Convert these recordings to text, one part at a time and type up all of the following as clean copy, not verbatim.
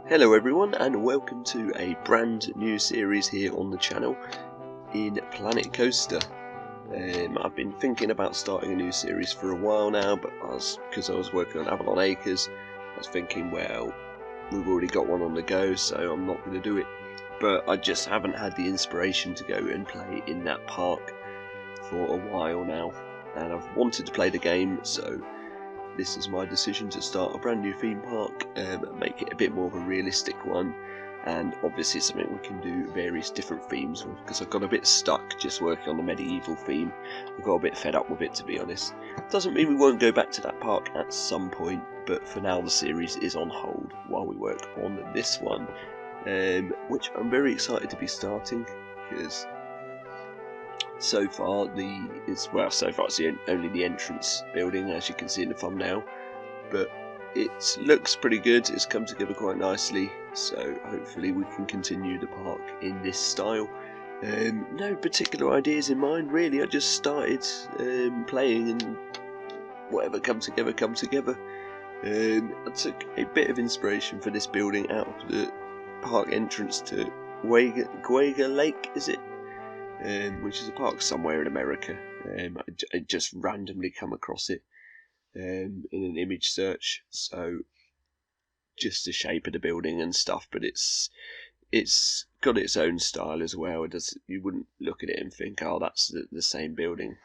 Hello everyone, and welcome to a brand new series here on the channel in Planet Coaster. I've been thinking about starting a new series for a while now, but because I was working on Avalon Acres, I was thinking, well, we've already got one on the go, so I'm not going to do it. But I just haven't had the inspiration to go and play in that park for a while now, and I've wanted to play the game, so this is my decision to start a brand new theme park, make it a bit more of a realistic one, and obviously something we can do various different themes with, because I got a bit stuck just working on the medieval theme. I got a bit fed up with it, to be honest. Doesn't mean we won't go back to that park at some point, but for now the series is on hold while we work on this one, which I'm very excited to be starting, because so far it's only the entrance building, as you can see in the thumbnail, but it looks pretty good. It's come together quite nicely, so hopefully we can continue the park in this style. No particular ideas in mind really. I just started playing, and whatever come together. I took a bit of inspiration for this building out of the park entrance to Guaga Lake, is it? Which is a park somewhere in America. I just randomly come across it in an image search, so just the shape of the building and stuff, but it's got its own style as well. You wouldn't look at it and think, oh, that's the same building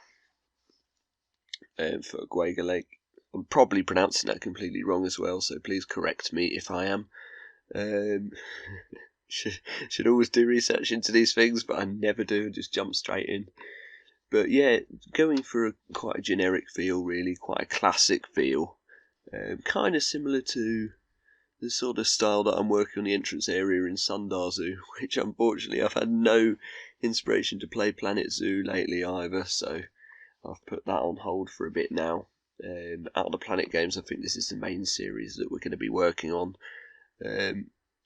for Guaga Lake. I'm probably pronouncing that completely wrong as well, so please correct me if I am. Should always do research into these things, but I never do, just jump straight in. But yeah, going for quite a generic feel really, quite a classic feel, kind of similar to the sort of style that I'm working on the entrance area in Sundar Zoo, which unfortunately I've had no inspiration to play Planet Zoo lately either, so I've put that on hold for a bit now. Out of the Planet games, I think this is the main series that we're going to be working on.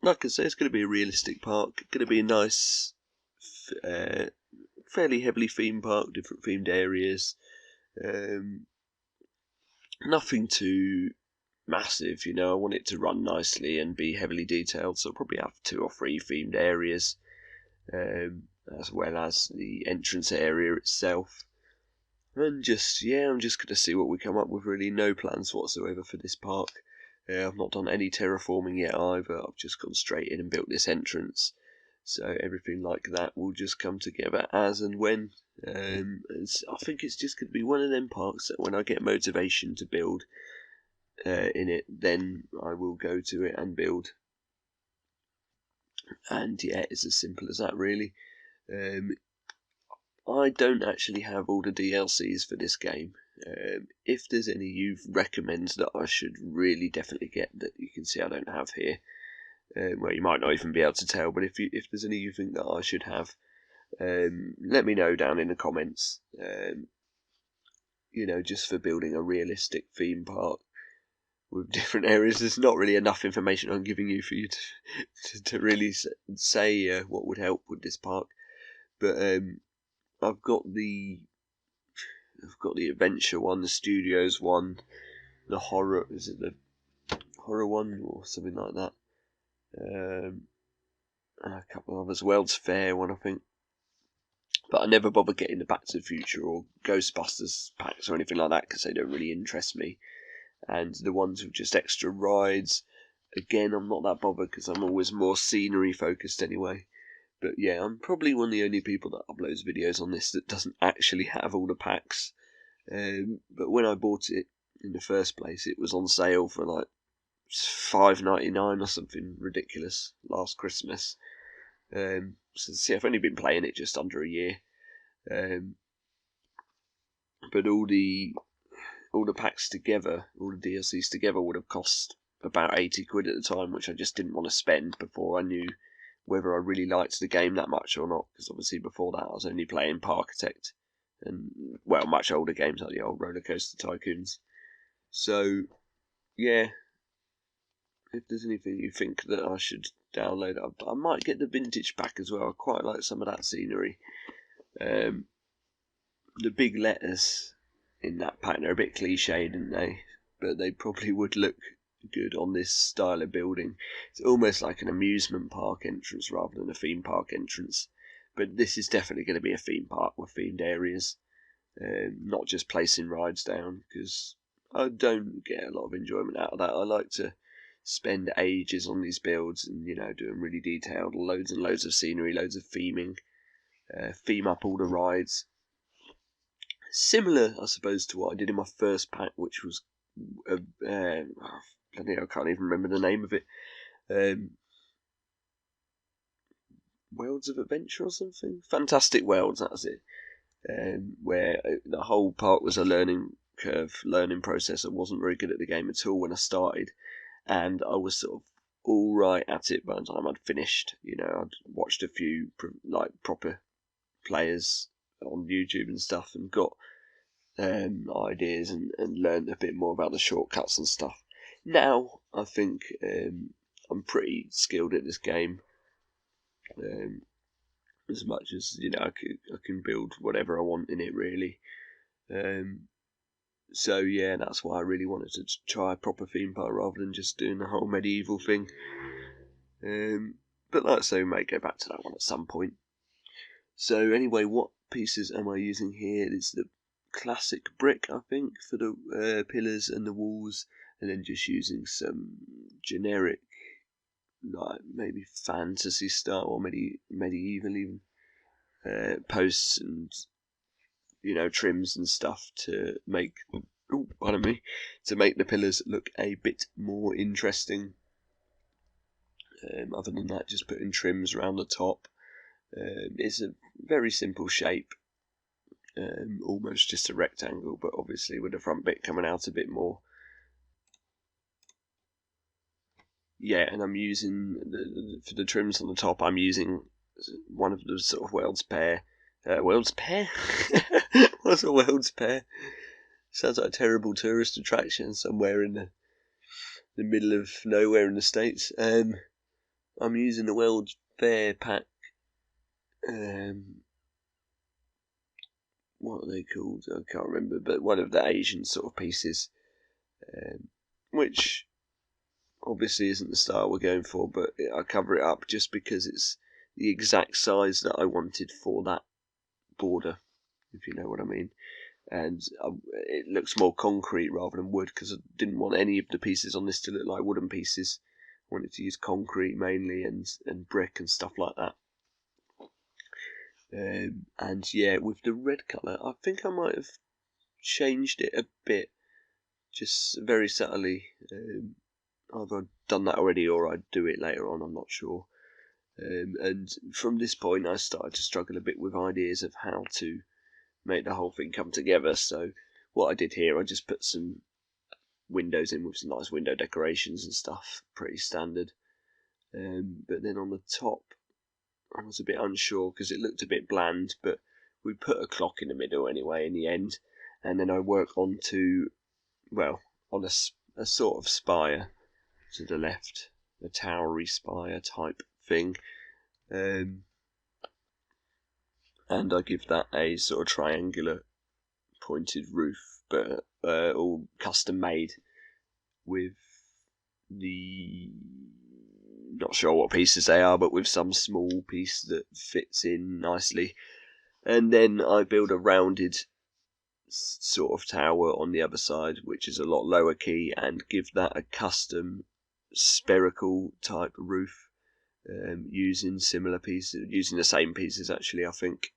Like I say, it's going to be a realistic park, going to be a nice, fairly heavily themed park, different themed areas. Nothing too massive, you know. I want it to run nicely and be heavily detailed, so I'll probably have 2 or 3 themed areas, as well as the entrance area itself. And I'm just going to see what we come up with, really. No plans whatsoever for this park. I've not done any terraforming yet either. I've just gone straight in and built this entrance. So everything like that will just come together as and when. I think it's just going to be one of them parks that when I get motivation to build in it, then I will go to it and build. And yeah, it's as simple as that really. I don't actually have all the DLCs for this game. If there's any you recommend that I should really definitely get that you can see I don't have here, well, you might not even be able to tell, but if there's any you think that I should have, let me know down in the comments. Just for building a realistic theme park with different areas. There's not really enough information I'm giving you for you to really say what would help with this park. But I've got the adventure one, the studios one, the horror. Is it the horror one or something like that? And a couple of others. World's Fair one, I think. But I never bother getting the Back to the Future or Ghostbusters packs or anything like that because they don't really interest me. And the ones with just extra rides, again, I'm not that bothered because I'm always more scenery focused anyway. But yeah, I'm probably one of the only people that uploads videos on this that doesn't actually have all the packs. But when I bought it in the first place, it was on sale for like $5.99 or something ridiculous last Christmas. So see, I've only been playing it just under a year. But all the packs together, all the DLCs together would have cost about 80 quid at the time, which I just didn't want to spend before I knew whether I really liked the game that much or not, because obviously before that I was only playing Parkitect and, well, much older games like the old Roller Coaster Tycoons. So, yeah, if there's anything you think that I should download, I might get the vintage pack as well. I quite like some of that scenery. The big letters in that pack, they're a bit cliched, aren't they? But they probably would look good on this style of building. It's almost like an amusement park entrance rather than a theme park entrance. But this is definitely going to be a theme park with themed areas, not just placing rides down, because I don't get a lot of enjoyment out of that. I like to spend ages on these builds and, doing really detailed, loads and loads of scenery, loads of theming, theme up all the rides. Similar, I suppose, to what I did in my first pack, which was, I can't even remember the name of it. Worlds of Adventure or something? Fantastic Worlds, that's it. Where the whole park was a learning process. I wasn't very good at the game at all when I started, and I was sort of all right at it by the time I'd finished. I'd watched a few proper players on YouTube and stuff, and got ideas and learned a bit more about the shortcuts and stuff. Now I think I'm pretty skilled at this game. As much as I can build whatever I want in it, really. So yeah, that's why I really wanted to try a proper theme park rather than just doing the whole medieval thing. But like I say, we may go back to that one at some point. So anyway, what pieces am I using here? It's the classic brick, I think, for the pillars and the walls, and then just using some generic, like maybe fantasy style or medieval even, posts and trims and stuff to make the pillars look a bit more interesting. Other than that, just putting trims around the top. It's a very simple shape, almost just a rectangle, but obviously with the front bit coming out a bit more. Yeah, and I'm using for the trims on the top, I'm using one of the sort of World's Pear. World's Pear? What's a World's Pear? Sounds like a terrible tourist attraction somewhere in the middle of nowhere in the States. I'm using the World's Fair pack. What are they called? I can't remember, but one of the Asian sort of pieces, which obviously isn't the style we're going for, but I cover it up just because it's the exact size that I wanted for that border, if you know what I mean. And it looks more concrete rather than wood, because I didn't want any of the pieces on this to look like wooden pieces. I wanted to use concrete mainly and brick and stuff like that. And yeah, with the red colour, I think I might have changed it a bit, just very subtly. I've done that already, or I'd do it later on, I'm not sure. And from this point I started to struggle a bit with ideas of how to make the whole thing come together. So what I did here, I just put some windows in with some nice window decorations and stuff, pretty standard. But then on the top, I was a bit unsure because it looked a bit bland, but we put a clock in the middle anyway in the end, and then I work on a sort of spire to the left, a towery spire type thing, and I give that a sort of triangular pointed roof, but all custom made with not sure what pieces they are, but with some small piece that fits in nicely. And then I build a rounded sort of tower on the other side, which is a lot lower key, and give that a custom spherical type roof, using similar pieces, using the same pieces actually, I think.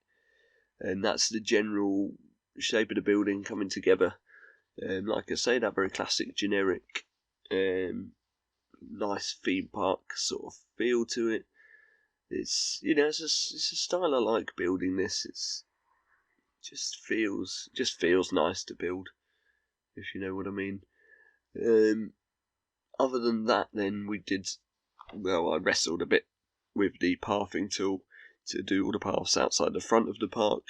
And that's the general shape of the building coming together. Like I say, that very classic, generic, nice theme park sort of feel to it. It's it's a style I like building this. It's just feels nice to build, if you know what I mean. Other than that, then I wrestled a bit with the pathing tool to do all the paths outside the front of the park,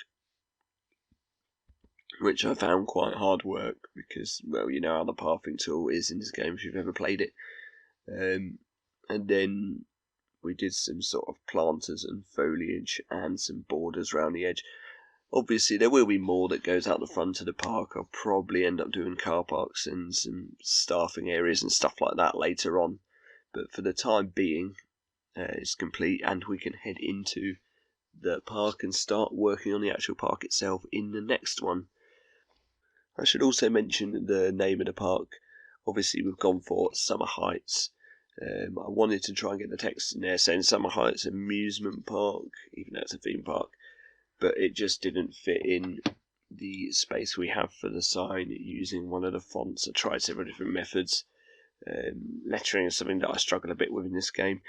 which I found quite hard work because, you know how the pathing tool is in this game if you've ever played it. And then we did some sort of planters and foliage and some borders around the edge. Obviously, there will be more that goes out the front of the park. I'll probably end up doing car parks and some staffing areas and stuff like that later on. But for the time being, it's complete, and we can head into the park and start working on the actual park itself in the next one. I should also mention the name of the park. Obviously, we've gone for Summer Heights. I wanted to try and get the text in there saying Summer Heights Amusement Park, even though it's a theme park, but it just didn't fit in the space we have for the sign using one of the fonts. I tried several different methods. Lettering is something that I struggle a bit with in this game.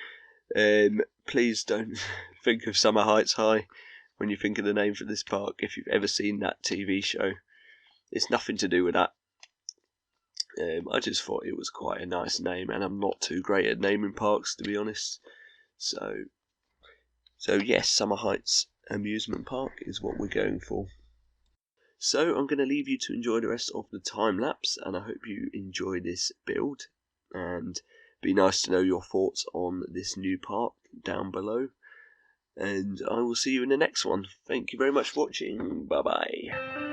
Please don't think of Summer Heights High when you think of the name for this park. If you've ever seen that TV show, it's nothing to do with that. I just thought it was quite a nice name, and I'm not too great at naming parks, to be honest. So yes, Summer Heights Amusement Park is what we're going for. So I'm going to leave you to enjoy the rest of the time lapse, and I hope you enjoy this build, and be nice to know your thoughts on this new park down below. And I will see you in the next one. Thank you very much for watching. Bye bye.